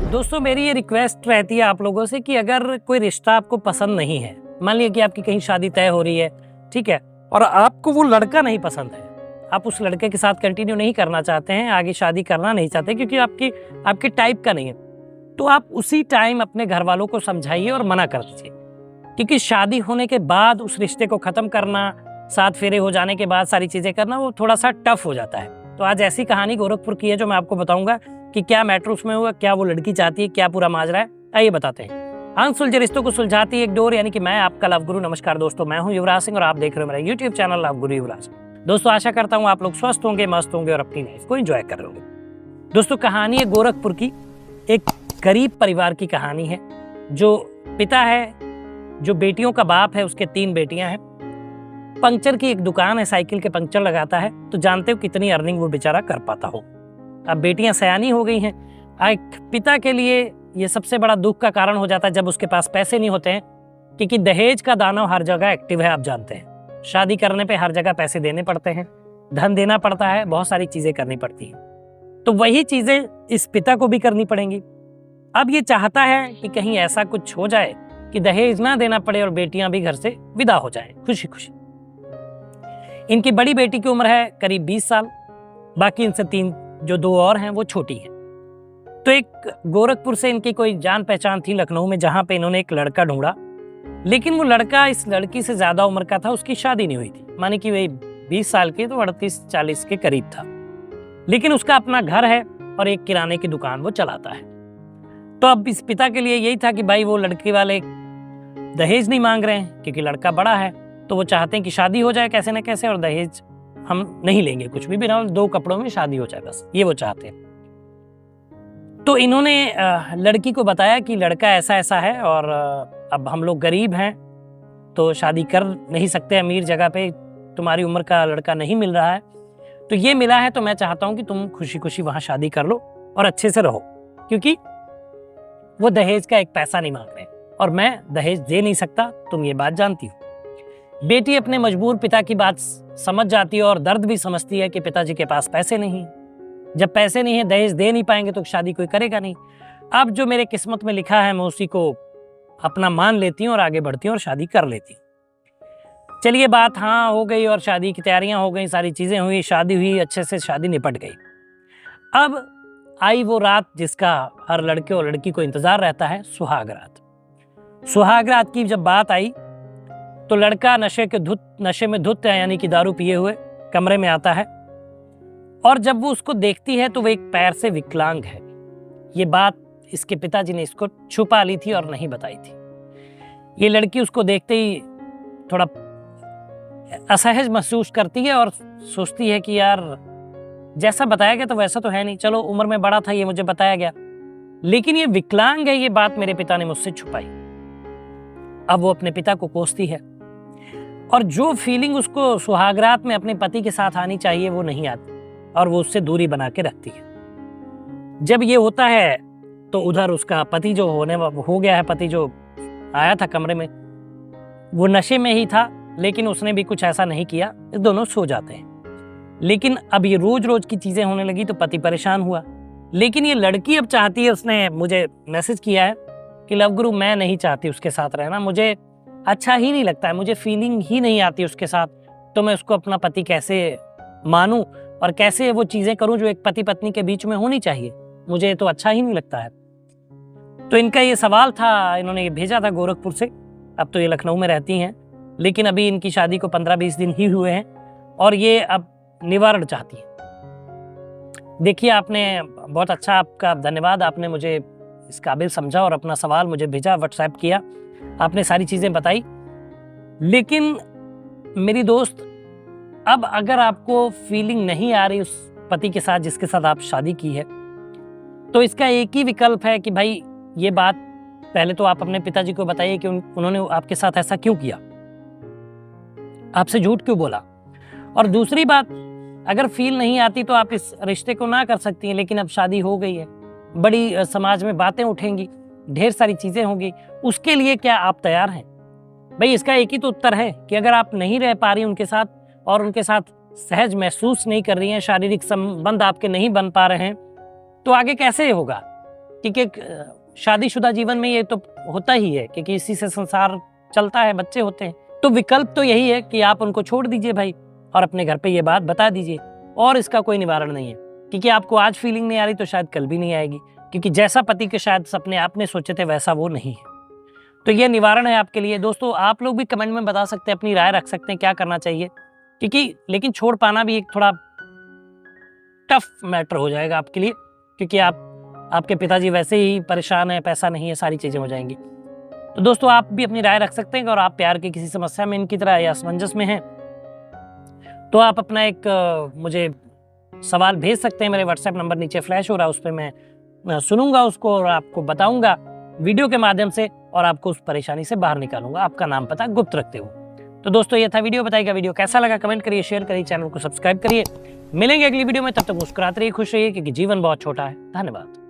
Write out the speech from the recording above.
दोस्तों मेरी ये रिक्वेस्ट रहती है आप लोगों से कि अगर कोई रिश्ता आपको पसंद नहीं है, मान लिया कि आपकी कहीं शादी तय हो रही है, ठीक है, और आपको वो लड़का नहीं पसंद है, आप उस लड़के के साथ कंटिन्यू नहीं करना चाहते हैं, आगे शादी करना नहीं चाहते क्योंकि आपके टाइप का नहीं है, तो आप उसी टाइम अपने घर वालों को समझाइए और मना कर दीजिए। क्योंकि शादी होने के बाद उस रिश्ते को खत्म करना, 7 फेरे हो जाने के बाद सारी चीजें करना, वो थोड़ा सा टफ हो जाता है। तो आज ऐसी कहानी गोरखपुर की है जो मैं आपको बताऊंगा कि क्या मैटर उसमें हुआ, क्या वो लड़की चाहती है, क्या पूरा माजरा है, आइए बताते हैं। अनसुलझे रिश्तों को सुलझाती एक डोर, यानी कि मैं आपका लव गुरु। नमस्कार दोस्तों, मैं हूं युवराज सिंह और आप देख रहे हो मेरा यूट्यूब चैनल लव गुरु युवराज। दोस्तों आशा करता हूं आप लोग स्वस्थ होंगे, मस्त होंगे और अपनी लाइफ को एंजॉय कर रहे होंगे। दोस्तों कहानी है गोरखपुर की, एक गरीब परिवार की कहानी है। जो पिता है, जो बेटियों का बाप है, उसके 3 बेटियां हैं। पंक्चर की एक दुकान है, साइकिल के पंक्चर लगाता है। तो जानते हो कितनी अर्निंग वो बेचारा कर पाता हो। अब बेटियां सयानी हो गई हैं। एक पिता के लिए ये सबसे बड़ा दुख का कारण हो जाता है जब उसके पास पैसे नहीं होते हैं, क्योंकि दहेज का दानव हर जगह एक्टिव है, आप जानते हैं। शादी करने पे हर जगह पैसे देने पड़ते हैं, धन देना पड़ता है, बहुत सारी चीजें करनी पड़ती हैं। तो वही चीजें इस पिता को भी करनी पड़ेंगी। अब ये चाहता है कि कहीं ऐसा कुछ हो जाए कि दहेज ना देना पड़े और बेटियां भी घर से विदा हो जाएं खुशी खुशी। इनकी बड़ी बेटी की उम्र है करीब 20 साल, बाकी इनसे 3 जो 2 और हैं वो छोटी हैं। तो एक गोरखपुर से इनकी कोई जान पहचान थी लखनऊ में, जहां पे इन्होंने एक लड़का ढूंढा, लेकिन वो लड़का इस लड़की से ज्यादा उम्र का था, उसकी शादी नहीं हुई थी। माने कि वही 20 साल की, तो 38-40 के करीब था। लेकिन उसका अपना घर है और एक किराने की दुकान वो चलाता है। तो अब इस पिता के लिए यही था कि भाई वो लड़की वाले दहेज नहीं मांग रहे हैं क्योंकि लड़का बड़ा है, तो वो चाहते हैं कि शादी हो जाए कैसे न कैसे, और दहेज हम नहीं लेंगे, कुछ भी बिना 2 कपड़ों में शादी हो जाए, बस ये वो चाहते हैं। तो इन्होंने लड़की को बताया कि लड़का ऐसा ऐसा है और अब हम लोग गरीब हैं तो शादी कर नहीं सकते, अमीर जगह पे तुम्हारी उम्र का लड़का नहीं मिल रहा है, तो ये मिला है, तो मैं चाहता हूं कि तुम खुशी खुशी वहां शादी कर लो और अच्छे से रहो, क्योंकि वो दहेज का एक पैसा नहीं मांग रहे और मैं दहेज दे नहीं सकता, तुम ये बात जानती हो। बेटी अपने मजबूर पिता की बात समझ जाती है और दर्द भी समझती है कि पिताजी के पास पैसे नहीं। जब पैसे नहीं है, दहेज दे नहीं पाएंगे तो शादी कोई करेगा नहीं। अब जो मेरे किस्मत में लिखा है मैं उसी को अपना मान लेती हूँ और आगे बढ़ती हूँ और शादी कर लेती हूँ। चलिए बात हाँ हो गई और शादी की तैयारियां हो गई, सारी चीजें हुई, शादी हुई, अच्छे से शादी निपट गई। अब आई वो रात जिसका हर लड़के और लड़की को इंतजार रहता है, सुहाग रात। सुहाग रात की जब बात आई तो लड़का नशे में धुत है, यानी कि दारू पिए हुए कमरे में आता है, और जब वो उसको देखती है तो वो एक पैर से विकलांग है। ये बात इसके पिताजी ने इसको छुपा ली थी और नहीं बताई थी। ये लड़की उसको देखते ही थोड़ा असहज महसूस करती है और सोचती है कि यार जैसा बताया गया तो वैसा तो है नहीं, चलो उम्र में बड़ा था ये मुझे बताया गया, लेकिन ये विकलांग है, ये बात मेरे पिता ने मुझसे छुपाई। अब वो अपने पिता को कोसती है और जो फीलिंग उसको सुहागरात में अपने पति के साथ आनी चाहिए वो नहीं आती और वो उससे दूरी बना के रखती है। जब ये होता है तो उधर उसका पति जो हो गया है, पति जो आया था कमरे में, वो नशे में ही था, लेकिन उसने भी कुछ ऐसा नहीं किया, दोनों सो जाते हैं। लेकिन अब ये रोज रोज की चीजें होने लगी तो पति परेशान हुआ। लेकिन ये लड़की अब चाहती है, उसने मुझे मैसेज किया है कि लव गुरु मैं नहीं चाहती उसके साथ रहना, मुझे अच्छा ही नहीं लगता है, मुझे फीलिंग ही नहीं आती उसके साथ, तो मैं उसको अपना पति कैसे मानूं और कैसे वो चीजें करूं जो एक पति पत्नी के बीच में होनी चाहिए, मुझे तो अच्छा ही नहीं लगता है। तो इनका ये सवाल था, इन्होंने ये भेजा था गोरखपुर से। अब तो ये लखनऊ में रहती हैं, लेकिन अभी इनकी शादी को 15-20 दिन ही हुए हैं और ये अब निवारण चाहती है। देखिए आपने बहुत अच्छा, आपका धन्यवाद, आपने मुझे इस काबिल समझा और अपना सवाल मुझे भेजा, व्हाट्सएप किया, आपने सारी चीजें बताई। लेकिन मेरी दोस्त, अब अगर आपको फीलिंग नहीं आ रही उस पति के साथ जिसके साथ आप शादी की है, तो इसका एक ही विकल्प है कि भाई ये बात पहले तो आप अपने पिताजी को बताइए कि उन्होंने आपके साथ ऐसा क्यों किया, आपसे झूठ क्यों बोला। और दूसरी बात, अगर फील नहीं आती तो आप इस रिश्ते को ना कर सकती हैं, लेकिन अब शादी हो गई है, बड़ी समाज में बातें उठेंगी, ढेर सारी चीजें होंगी, उसके लिए क्या आप तैयार हैं? भाई इसका एक ही तो उत्तर है कि अगर आप नहीं रह पा रही उनके साथ और उनके साथ सहज महसूस नहीं कर रही हैं, शारीरिक संबंध आपके नहीं बन पा रहे हैं, तो आगे कैसे होगा? क्योंकि शादीशुदा जीवन में ये तो होता ही है, क्योंकि इसी से संसार चलता है, बच्चे होते हैं। तो विकल्प तो यही है कि आप उनको छोड़ दीजिए भाई, और अपने घर पे ये बात बता दीजिए, और इसका कोई निवारण नहीं है। क्योंकि आपको आज फीलिंग नहीं आ रही तो शायद कल भी नहीं आएगी, क्योंकि जैसा पति के शायद सपने आपने सोचे थे वैसा वो नहीं है। तो ये निवारण है आपके लिए। दोस्तों आप लोग भी कमेंट में बता सकते हैं, अपनी राय रख सकते हैं क्या करना चाहिए, क्योंकि लेकिन छोड़ पाना भी एक थोड़ा टफ मैटर हो जाएगा आपके लिए, क्योंकि आपके पिताजी वैसे ही परेशान है, पैसा नहीं है, सारी चीज़ें हो जाएंगी। तो दोस्तों आप भी अपनी राय रख सकते हैं, और आप प्यार की किसी समस्या में इनकी तरह या असमंजस में हैं तो आप अपना एक मुझे सवाल भेज सकते हैं। मेरे व्हाट्सएप नंबर नीचे फ्लैश हो रहा है, उस पर मैं सुनूंगा उसको और आपको बताऊंगा वीडियो के माध्यम से, और आपको उस परेशानी से बाहर निकालूंगा, आपका नाम पता गुप्त रखते हुए। तो दोस्तों ये था वीडियो। बताइएगा वीडियो कैसा लगा, कमेंट करिए, शेयर करिए, चैनल को सब्सक्राइब करिए। मिलेंगे अगली वीडियो में, तब तक मुस्कुराते रहिए, खुश रहिए, क्योंकि जीवन बहुत छोटा है। धन्यवाद।